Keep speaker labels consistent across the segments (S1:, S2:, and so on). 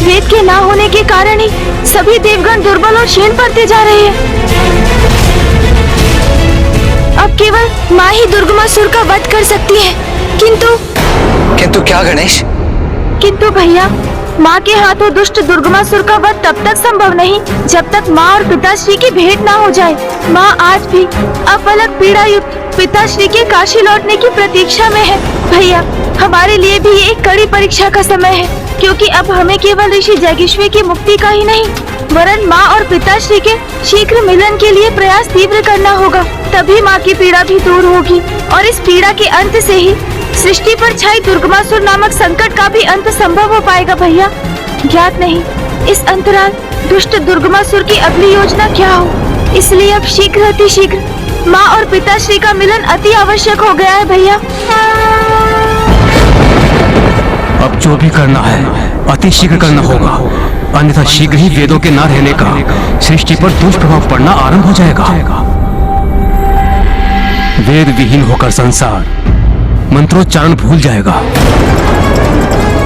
S1: वेद के ना होने के कारण ही सभी देवगण दुर्बल और क्षीण पड़ते जा रहे हैं। अब केवल माँ ही दुर्गमासुर का वध कर सकती है। किंतु
S2: क्या गणेश?
S1: किंतु भैया, माँ के हाथों दुष्ट दुर्गमासुर का वध तब तक संभव नहीं जब तक माँ और पिताश्री की भेंट ना हो जाए। माँ आज भी अपलक पीड़ा युक्त पिताश्री के काशी लौटने की प्रतीक्षा में है। भैया, हमारे लिए भी ये एक कड़ी परीक्षा का समय है, क्योंकि अब हमें केवल ऋषि जैगीश्वर की मुक्ति का ही नहीं, वरन माँ और पिताश्री के शीघ्र मिलन के लिए प्रयास तीव्र करना होगा। तभी माँ की पीड़ा भी दूर होगी और इस पीड़ा के अंत से ही सृष्टि पर छाई दुर्गमासुर नामक संकट का भी अंत संभव हो पाएगा। भैया, ज्ञात नहीं इस अंतराल दुष्ट दुर्गमासुर की अगली योजना क्या हो, इसलिए अब शीघ्र अति शीघ्र माँ और पिताश्री का मिलन अति आवश्यक हो गया है। भैया,
S3: अब जो भी करना है अति शीघ्र करना होगा, अन्यथा शीघ्र ही वेदों के न रहने का सृष्टि पर दुष्प्रभाव पड़ना आरंभ हो जाएगा। वेद विहीन होकर संसार मंत्रोच्चारण भूल जाएगा।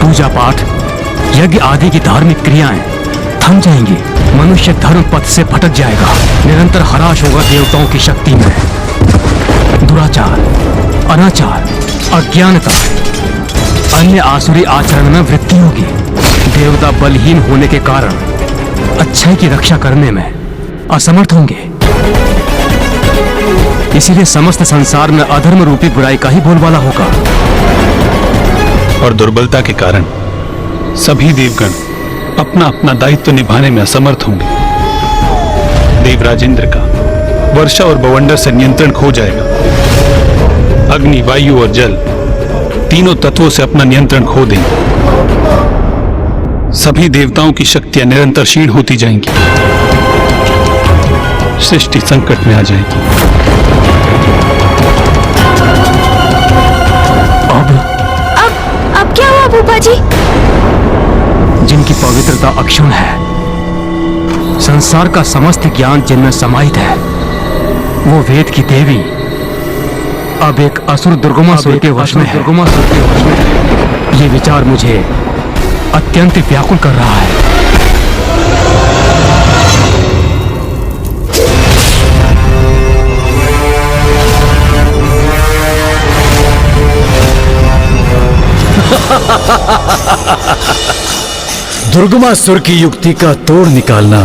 S3: पूजा पाठ, यज्ञ आदि की धार्मिक क्रियाएं थम जाएंगी। मनुष्य धर्म पथ से भटक जाएगा। निरंतर हराश होगा देवताओं की शक्ति में। दुराचार, अनाचार, अज्ञानता, अन्य आसुरी आचरण में वृद्धि होगी। देवता बलहीन होने के कारण अच्छाई की रक्षा करने में असमर्थ होंगे। इसीलिए समस्त संसार में अधर्म रूपी बुराई का ही बोलबाला होगा।
S4: और दुर्बलता के कारण सभी देवगण अपना अपना दायित्व निभाने में असमर्थ होंगे। देवराज इंद्र का वर्षा और बवंडर से नियंत्रण खो जाएगा। अग्नि, वायु और जल तीनों तत्वों से अपना नियंत्रण खो देंगे। सभी देवताओं की शक्तियां निरंतर क्षीण होती जाएंगी। सृष्टि संकट में आ जाएगी।
S1: अब क्या हुआ भूपा जी?
S3: जिनकी पवित्रता अक्षुण है, संसार का समस्त ज्ञान जिनमें समाहित है, वो वेद की देवी अब एक असुर दुर्गमासुर के वश में है। ये विचार मुझे अत्यंत व्याकुल कर रहा है।
S5: दुर्गमासुर की युक्ति का तोड़ निकालना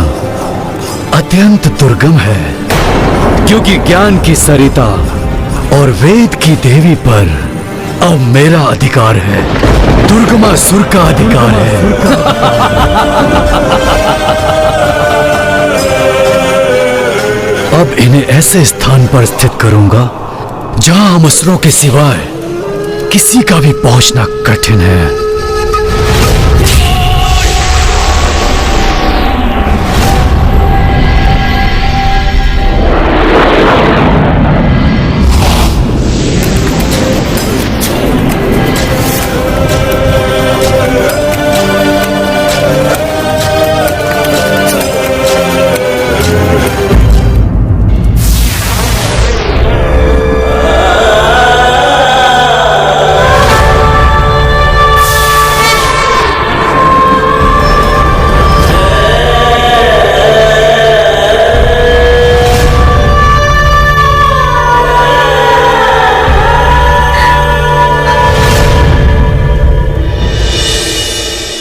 S5: अत्यंत दुर्गम है, क्योंकि ज्ञान की सरिता और वेद की देवी पर अब मेरा अधिकार है, दुर्गमासुर का अधिकार है। अब इन्हें ऐसे स्थान पर स्थित करूंगा जहां हम असुरों के सिवाय किसी का भी पहुंचना कठिन है।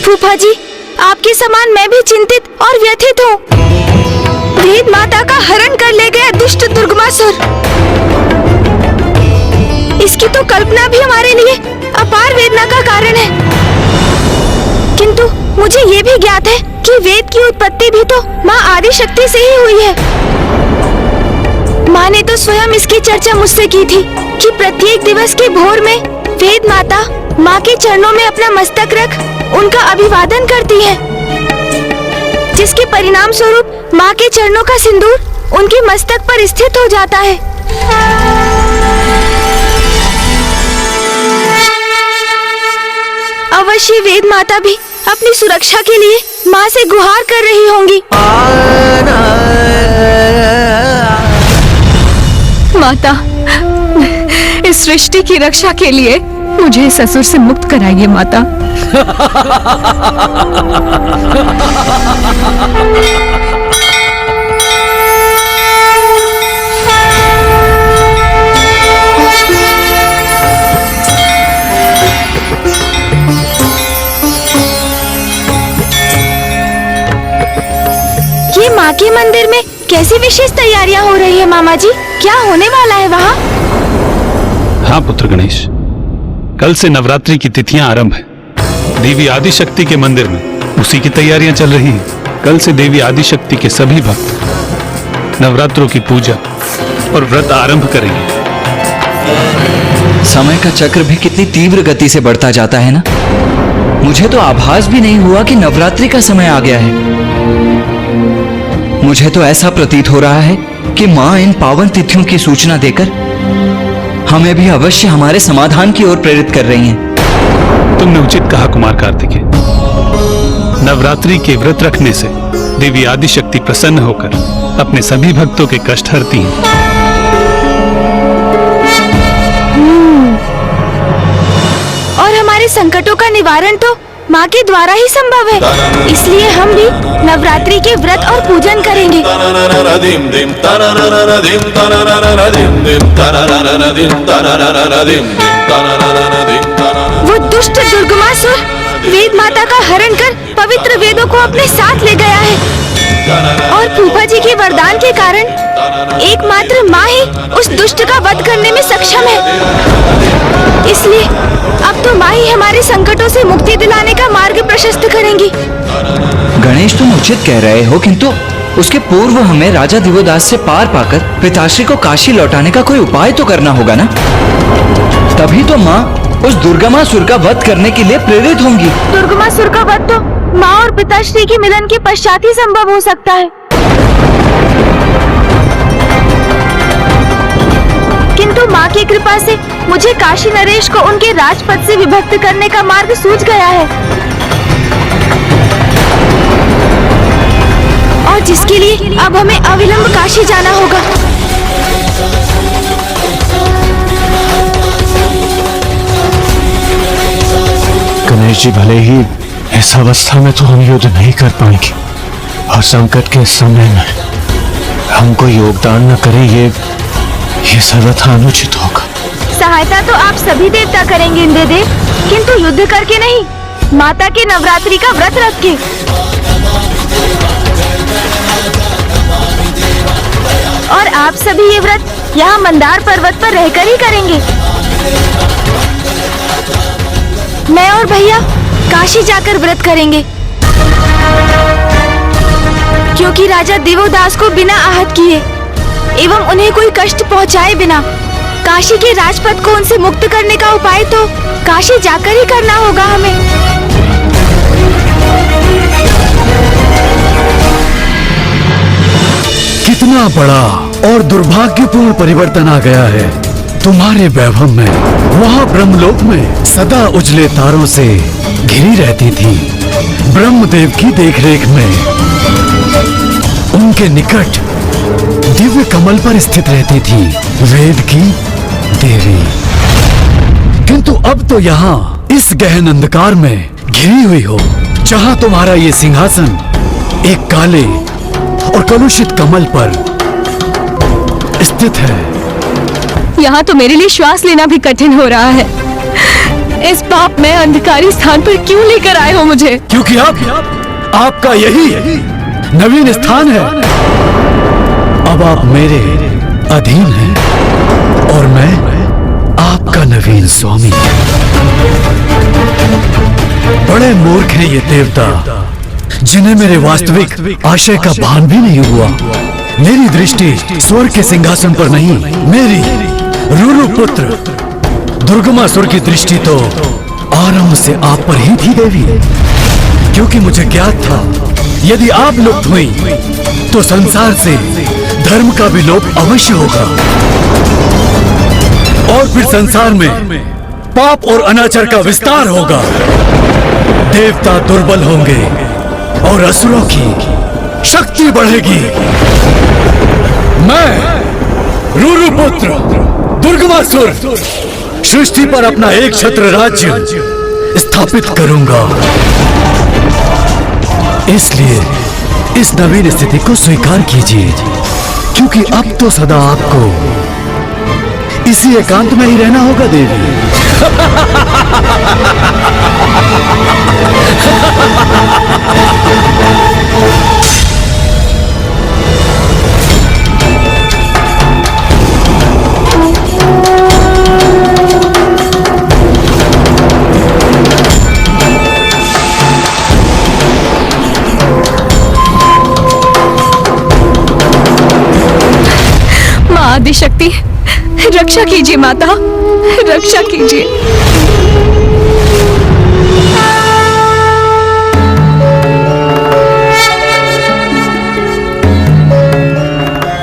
S1: फूफा जी, आपके समान मैं भी चिंतित और व्यथित हूँ। वेद माता का हरण कर ले गया दुष्ट दुर्गमासुर। इसकी तो कल्पना भी हमारे लिए अपार वेदना का कारण है। किंतु मुझे ये भी ज्ञात है कि वेद की उत्पत्ति भी तो माँ आदि शक्ति से ही हुई है। माँ ने तो स्वयं इसकी चर्चा मुझसे की थी कि प्रत्येक दिवस के भोर में वेद माता माँ के चरणों में अपना मस्तक रख उनका अभिवादन करती है, जिसके परिणाम स्वरूप माँ के चरणों का सिंदूर उनके मस्तक पर स्थित हो जाता है। अवश्य वेद माता भी अपनी सुरक्षा के लिए माँ से गुहार कर रही होंगी।
S6: माता, इस सृष्टि की रक्षा के लिए
S2: मुझे ससुर से मुक्त कराइए माता।
S1: ये माँ के मंदिर में कैसी विशेष तैयारियाँ हो रही है मामा जी? क्या होने वाला है वहाँ?
S4: हाँ पुत्र गणेश, कल से नवरात्रि की तिथियां आरंभ है। देवी आदिशक्ति के मंदिर में उसी की तैयारियां चल रही हैं। कल से देवी आदिशक्ति के सभी भक्त नवरात्रों की पूजा और व्रत आरंभ करेंगे।
S6: समय का चक्र भी कितनी तीव्र गति से बढ़ता जाता है ना। मुझे तो आभास भी नहीं हुआ कि नवरात्रि का समय आ गया है। मुझे तो ऐसा प्रतीत हो रहा है कि माँ इन पावन तिथियों की सूचना देकर हमें भी अवश्य हमारे समाधान की ओर प्रेरित कर रही हैं।
S4: तुमने उचित कहा कुमार कार्तिकेय। नवरात्रि के व्रत रखने से देवी आदिशक्ति प्रसन्न होकर अपने सभी भक्तों के कष्ट हरती हैं।
S1: और हमारे संकटों का निवारण तो माँ के द्वारा ही संभव है, इसलिए हम भी नवरात्रि के व्रत और पूजन करेंगे। वो दुष्ट दुर्गमासुर वेद माता का हरण कर पवित्र वेदों को अपने साथ ले गया है और फूफा जी के वरदान के कारण एकमात्र माँ ही उस दुष्ट का वध करने में सक्षम है। इसलिए अब तो माँ ही हमारे संकटों से मुक्ति दिलाने का मार्ग प्रशस्त करेंगी।
S6: गणेश, तुम उचित कह रहे हो, किंतु उसके पूर्व हमें राजा दिवोदास से पार पाकर पिताश्री को काशी लौटाने का कोई उपाय तो करना होगा ना। तभी तो माँ उस दुर्गमासुर का वध करने के लिए प्रेरित होंगी।
S1: दुर्गमासुर का वध तो माँ और पिताश्री के मिलन के पश्चात ही संभव हो सकता है, किंतु माँ की कृपा से मुझे काशी नरेश को उनके राजपद से विभक्त करने का मार्ग सूझ गया है, और जिसके लिए अब हमें अविलंब काशी जाना होगा।
S7: गणेश जी, भले ही इस अवस्था में तो हम युद्ध नहीं कर पाएंगे और संकट के समय में हमको योगदान न करे, ये सर्वथा अनुचित होगा।
S1: सहायता तो आप सभी देवता करेंगे इंद्रदेव, किंतु युद्ध करके नहीं, माता के नवरात्रि का व्रत रख के। और आप सभी ये व्रत यहाँ मंदार पर्वत पर रहकर ही करेंगे। मैं और भैया काशी जाकर व्रत करेंगे, क्योंकि राजा दिवोदास को बिना आहत किए एवं उन्हें कोई कष्ट पहुंचाए बिना काशी के राजपद को उनसे मुक्त करने का उपाय तो काशी जाकर ही करना होगा हमें।
S5: कितना बड़ा और दुर्भाग्यपूर्ण परिवर्तन आ गया है तुम्हारे वैभव में। वहाँ ब्रह्मलोक में सदा उजले तारों से घिरी रहती थी, ब्रह्मदेव की देखरेख में। उनके निकट दिव्य कमल पर स्थित रहती थी वेद की देवी, किंतु अब तो यहाँ इस गहन अंधकार में घिरी हुई हो, जहाँ तुम्हारा ये सिंहासन एक काले और कलुषित कमल पर स्थित है।
S2: यहाँ तो मेरे लिए श्वास लेना भी कठिन हो रहा है। इस पाप में अंधकारी स्थान पर क्यों लेकर आए हो मुझे?
S5: क्योंकि आपका यही नवीन स्थान है। अब आप मेरे अधीन हैं और मैं आपका नवीन स्वामी। बड़े मूर्ख हैं ये देवता, जिन्हें मेरे वास्तविक आशय का भान भी नहीं हुआ। मेरी दृष्टि स्वर्ग के सिंहासन पर नहीं, मेरी रुरु पुत्र दुर्गमासुर की दृष्टि तो आरंभ से आप पर ही थी देवी, क्योंकि मुझे ज्ञात था यदि आप लुप्त हुई तो संसार से धर्म का भी लोप अवश्य होगा, और फिर संसार में पाप और अनाचार का विस्तार होगा। देवता दुर्बल होंगे और असुरों की शक्ति बढ़ेगी। मैं रुरु पुत्र दुर्गमासुर सृष्टि पर अपना एक छत्र राज्य स्थापित करूंगा। इसलिए इस नवीन स्थिति को स्वीकार कीजिए, क्योंकि अब तो सदा आपको इसी एकांत में ही रहना होगा देवी।
S2: माँ आदिशक्ति, रक्षा कीजिए माता, रक्षा कीजिए।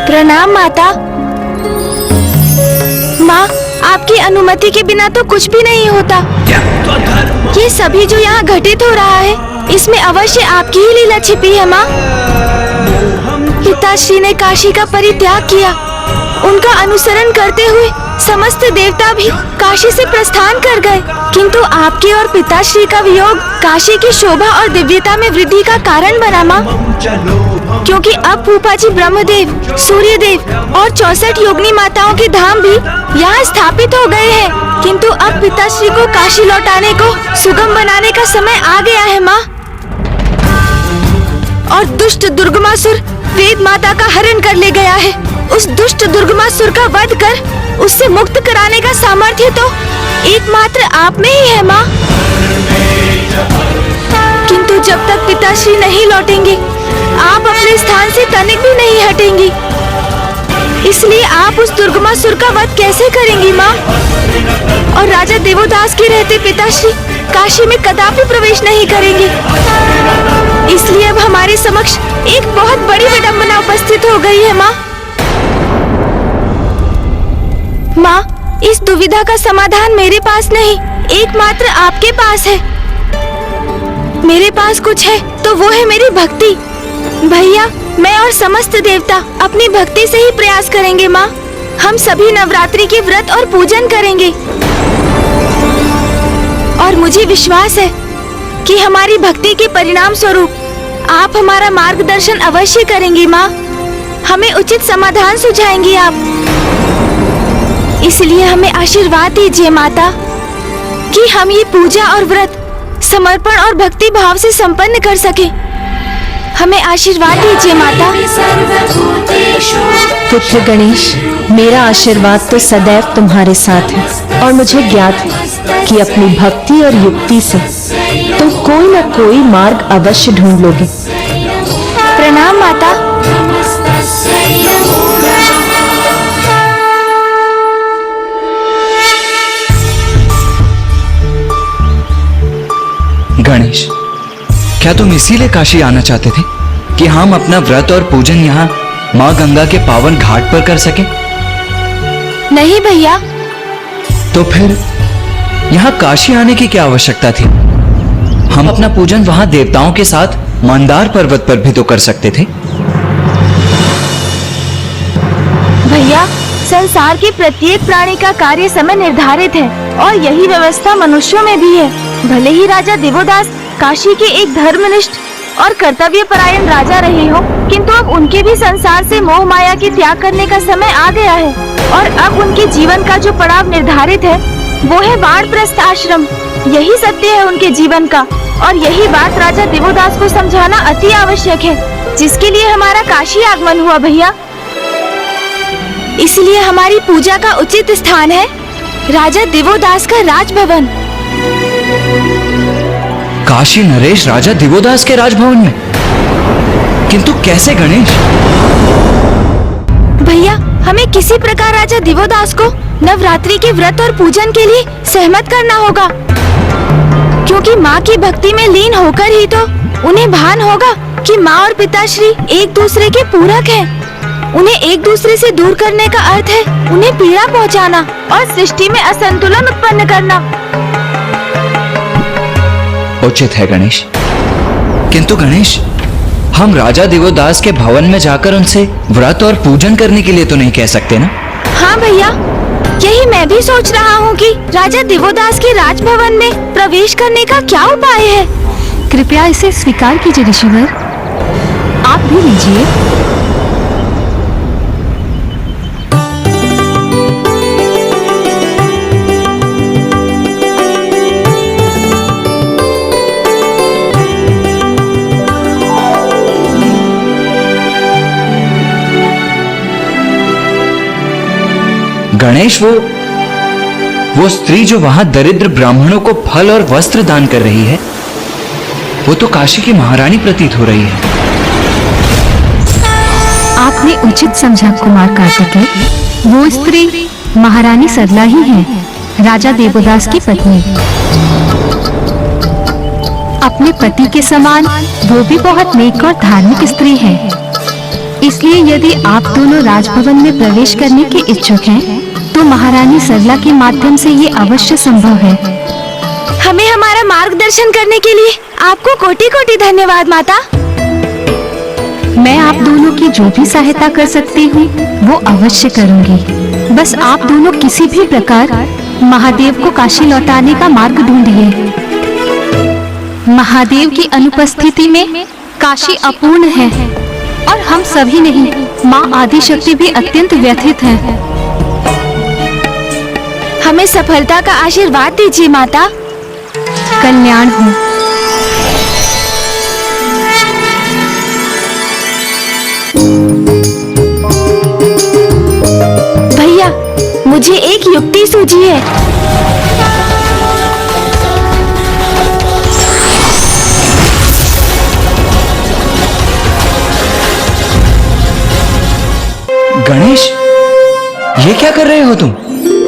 S1: प्रणाम माता। माँ, आपकी अनुमति के बिना तो कुछ भी नहीं होता। ये सभी जो यहाँ घटित हो रहा है, इसमें अवश्य आपकी ही लीला छिपी है माँ। पिताश्री ने काशी का परित्याग किया, उनका अनुसरण करते हुए समस्त देवता भी काशी से प्रस्थान कर गए, किंतु आपके और पिताश्री का वियोग काशी की शोभा और दिव्यता में वृद्धि का कारण बना माँ। क्योंकि अब फूफा जी ब्रह्मदेव, सूर्यदेव और 64 योगिनी माताओं के धाम भी यहाँ स्थापित हो गए हैं, किंतु अब पिताश्री को काशी लौटाने को सुगम बनाने का समय आ गया है माँ। और दुष्ट दुर्गमासुर वेद माता का हरण कर ले गया है। उस दुष्ट दुर्गमासुर का वध कर उससे मुक्त कराने का सामर्थ्य तो एकमात्र आप में ही है माँ। किंतु जब तक पिताश्री नहीं लौटेंगे, आप अपने स्थान से तनिक भी नहीं हटेंगी। इसलिए आप उस दुर्गमासुर का वध कैसे करेंगी माँ? और राजा देवोदास के रहते पिताश्री काशी में कदापि प्रवेश नहीं करेंगे। इसलिए अब हमारे समक्ष एक बहुत बड़ी विडंबना उपस्थित हो गई है माँ। माँ, इस दुविधा का समाधान मेरे पास नहीं, एकमात्र आपके पास है। मेरे पास कुछ है तो वो है मेरी भक्ति। भैया, मैं और समस्त देवता अपनी भक्ति से ही प्रयास करेंगे माँ। हम सभी नवरात्रि के व्रत और पूजन करेंगे, और मुझे विश्वास है कि हमारी भक्ति के परिणाम स्वरूप आप हमारा मार्गदर्शन अवश्य करेंगी माँ। हमें उचित समाधान सुझाएंगी आप। इसलिए हमें आशीर्वाद दीजिए माता कि हम ये पूजा और व्रत समर्पण और भक्ति भाव से संपन्न कर सके। हमें आशीर्वाद दीजिए माता।
S8: पुत्र गणेश, मेरा आशीर्वाद तो सदैव तुम्हारे साथ है, और मुझे ज्ञात है कि अपनी भक्ति और युक्ति से तुम कोई न कोई मार्ग अवश्य ढूंढ लोगे।
S1: प्रणाम माता।
S6: गणेश, क्या तुम इसीलिए काशी आना चाहते थे कि हम अपना व्रत और पूजन यहाँ माँ गंगा के पावन घाट पर कर सकें?
S1: नहीं भैया।
S6: तो फिर यहाँ काशी आने की क्या आवश्यकता थी? हम अपना पूजन वहाँ देवताओं के साथ मंदार पर्वत पर भी तो कर सकते थे।
S1: भैया, संसार के प्रत्येक प्राणी का कार्य समय निर्धारित है, और यही व्यवस्था मनुष्यों में भी है। भले ही राजा देवोदास काशी के एक धर्मनिष्ठ और कर्तव्य परायण राजा रहे हो, किंतु अब उनके भी संसार से मोह माया की त्याग करने का समय आ गया है, और अब उनके जीवन का जो पड़ाव निर्धारित है वो है वानप्रस्थ आश्रम। यही सत्य है उनके जीवन का, और यही बात राजा देवोदास को समझाना अति आवश्यक है, जिसके लिए हमारा काशी आगमन हुआ भैया। इसलिए हमारी पूजा का उचित स्थान है राजा देवोदास का राजभवन।
S6: काशी नरेश राजा दिवोदास के राजभवन में? किंतु कैसे गणेश?
S1: भैया, हमें किसी प्रकार राजा दिवोदास को नवरात्रि के व्रत और पूजन के लिए सहमत करना होगा, क्योंकि माँ की भक्ति में लीन होकर ही तो उन्हें भान होगा कि माँ और पिताश्री एक दूसरे के पूरक हैं। उन्हें एक दूसरे से दूर करने का अर्थ है उन्हें पीड़ा पहुँचाना और सृष्टि में असंतुलन उत्पन्न करना।
S6: उचित है गणेश, किंतु गणेश, हम राजा दिवोदास के भवन में जाकर उनसे व्रत और पूजन करने के लिए तो नहीं कह सकते ना?
S1: हाँ भैया, यही मैं भी सोच रहा हूँ कि राजा दिवोदास के राजभवन में प्रवेश करने का क्या उपाय है।
S2: कृपया इसे स्वीकार कीजिए ऋषिवर, आप भी लीजिए।
S6: गणेश, वो स्त्री जो वहां दरिद्र ब्राह्मणों को फल और वस्त्र दान कर रही है, वो तो काशी की महारानी प्रतीत हो रही है।
S2: आपने उचित समझा कुमार कार्तिकेय, वो स्त्री महारानी सरला ही है, राजा देवदास की पत्नी। अपने पति के समान वो भी बहुत नेक और धार्मिक स्त्री है। इसलिए यदि आप दोनों राजभवन में प्रवेश करने के इच्छुक हैं, तो महारानी सरला के माध्यम से ये अवश्य संभव है।
S1: हमें हमारा मार्गदर्शन करने के लिए आपको कोटि कोटि धन्यवाद माता।
S2: मैं आप दोनों की जो भी सहायता कर सकती हूँ वो अवश्य करूँगी। बस आप दोनों किसी भी प्रकार महादेव को काशी लौटाने का मार्ग ढूंढिए। महादेव की अनुपस्थिति में काशी अपूर्ण है और हम सभी नहीं, माँ आदिशक्ति भी अत्यंत व्यथित है।
S1: हमें सफलता का आशीर्वाद दीजिए माता।
S2: कल्याण हो।
S1: भैया, मुझे एक युक्ति सूझी है।
S6: गणेश, ये क्या कर रहे हो तुम?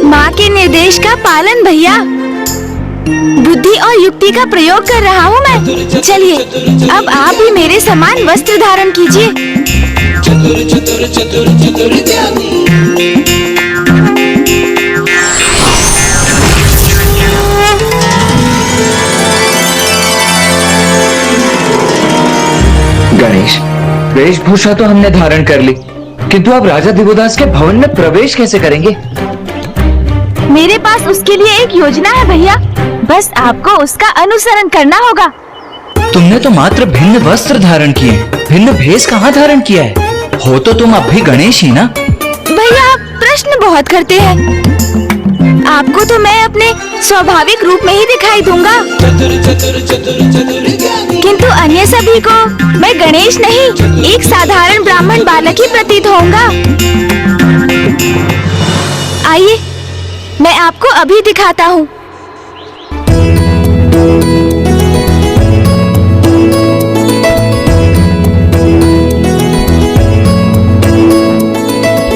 S1: माँ के निर्देश का पालन भैया। बुद्धि और युक्ति का प्रयोग कर रहा हूँ मैं। चलिए, अब आप भी मेरे समान वस्त्र धारण कीजिए।
S6: गणेश, वेशभूषा तो हमने धारण कर ली, किंतु आप राजा दिवोदास के भवन में प्रवेश कैसे करेंगे?
S1: मेरे पास उसके लिए एक योजना है भैया, बस आपको उसका अनुसरण करना होगा।
S6: तुमने तो मात्र भिन्न वस्त्र धारण किए, भिन्न भेष कहाँ धारण किया है? हो तो तुम अब भी गणेश ही ना?
S1: भैया, आप प्रश्न बहुत करते हैं। आपको तो मैं अपने स्वाभाविक रूप में ही दिखाई दूंगा, किंतु अन्य सभी को मैं गणेश नहीं, एक साधारण ब्राह्मण बालक ही प्रतीत होऊंगा। आइए, मैं आपको अभी दिखाता हूँ।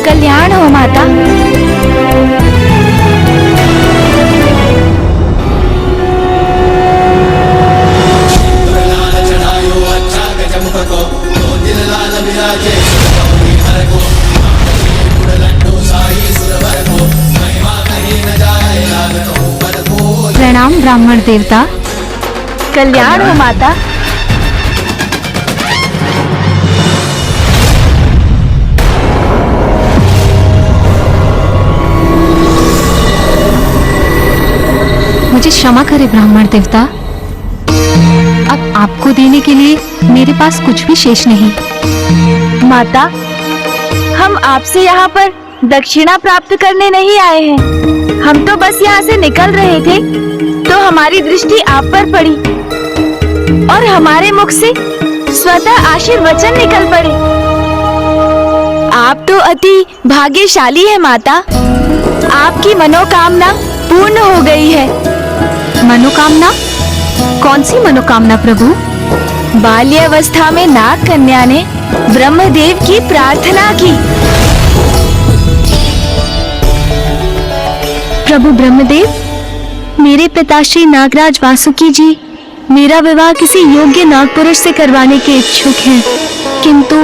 S1: कल्याण हो माता।
S2: प्रणाम ब्राह्मण देवता।
S1: कल्याण हो माता।
S2: मुझे क्षमा करे ब्राह्मण देवता, अब आपको देने के लिए मेरे पास कुछ भी शेष नहीं।
S1: माता, हम आपसे यहाँ पर दक्षिणा प्राप्त करने नहीं आए हैं। हम तो बस यहाँ से निकल रहे थे तो हमारी दृष्टि आप पर पड़ी और हमारे मुख से स्वतः आशीर्वचन निकल पड़े। आप तो अति भाग्यशाली है माता, आपकी मनोकामना पूर्ण हो गई है।
S2: मनोकामना? कौन सी मनोकामना प्रभु?
S1: बाल्यावस्था में नाग कन्या ने ब्रह्मदेव की प्रार्थना की।
S2: प्रभु ब्रह्मदेव, मेरे पिताश्री नागराज वासुकी जी मेरा विवाह किसी योग्य नागपुरुष से करवाने के इच्छुक हैं, किंतु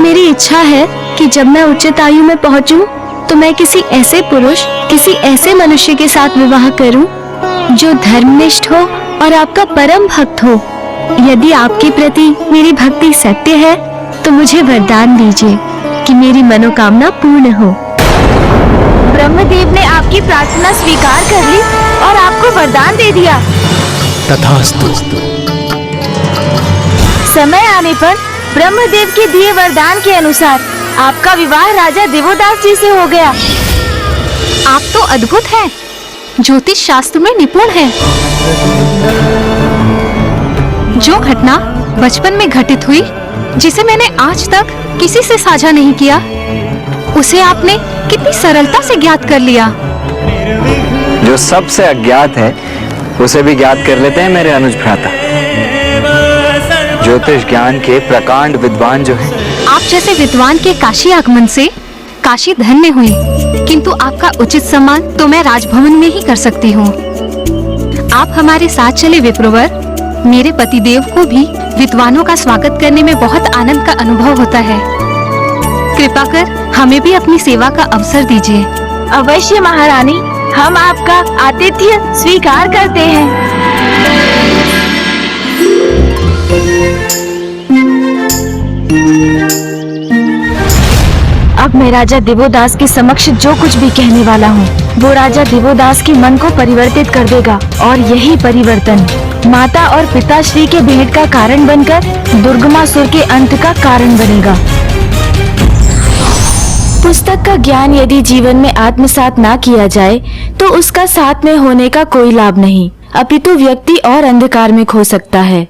S2: मेरी इच्छा है कि जब मैं उचित आयु में पहुंचूं, तो मैं किसी ऐसे पुरुष, किसी ऐसे मनुष्य के साथ विवाह करूं जो धर्मनिष्ठ हो और आपका परम भक्त हो। यदि आपके प्रति मेरी भक्ति सत्य है तो मुझे वरदान दीजिए कि मेरी मनोकामना पूर्ण हो।
S1: ब्रह्मदेव ने आपकी प्रार्थना स्वीकार कर ली और आपको वरदान दे दिया।
S3: तथास्तु।
S1: समय आने पर ब्रह्मदेव के दिए वरदान के अनुसार आपका विवाह राजा देवोदास जी से हो गया।
S2: आप तो अद्भुत हैं, ज्योतिष शास्त्र में निपुण हैं। जो घटना बचपन में घटित हुई, जिसे मैंने आज तक किसी से साझा नहीं किया, उसे आपने कितनी सरलता से ज्ञात कर लिया।
S6: जो सबसे अज्ञात है उसे भी ज्ञात कर लेते हैं मेरे अनुज भ्राता। ज्योतिष ज्ञान के प्रकांड विद्वान जो है।
S2: आप जैसे विद्वान के काशी आगमन से काशी धन्य हुई, किंतु आपका उचित सम्मान तो मैं राजभवन में ही कर सकती हूँ। आप हमारे साथ चले विप्रवर। मेरे पतिदेव को भी विद्वानों का स्वागत करने में बहुत आनंद का अनुभव होता है। कृपा कर हमें भी अपनी सेवा का अवसर दीजिए।
S1: अवश्य महारानी, हम आपका आतिथ्य स्वीकार करते हैं। अब मैं राजा देवोदास के समक्ष जो कुछ भी कहने वाला हूँ, वो राजा देवोदास के मन को परिवर्तित कर देगा और यही परिवर्तन माता और पिताश्री के भेंट का कारण बनकर दुर्गमासुर के अंत का कारण बनेगा। पुस्तक का ज्ञान यदि जीवन में आत्मसात ना किया जाए तो उसका साथ में होने का कोई लाभ नहीं, अपितु व्यक्ति और अंधकार में खो सकता है।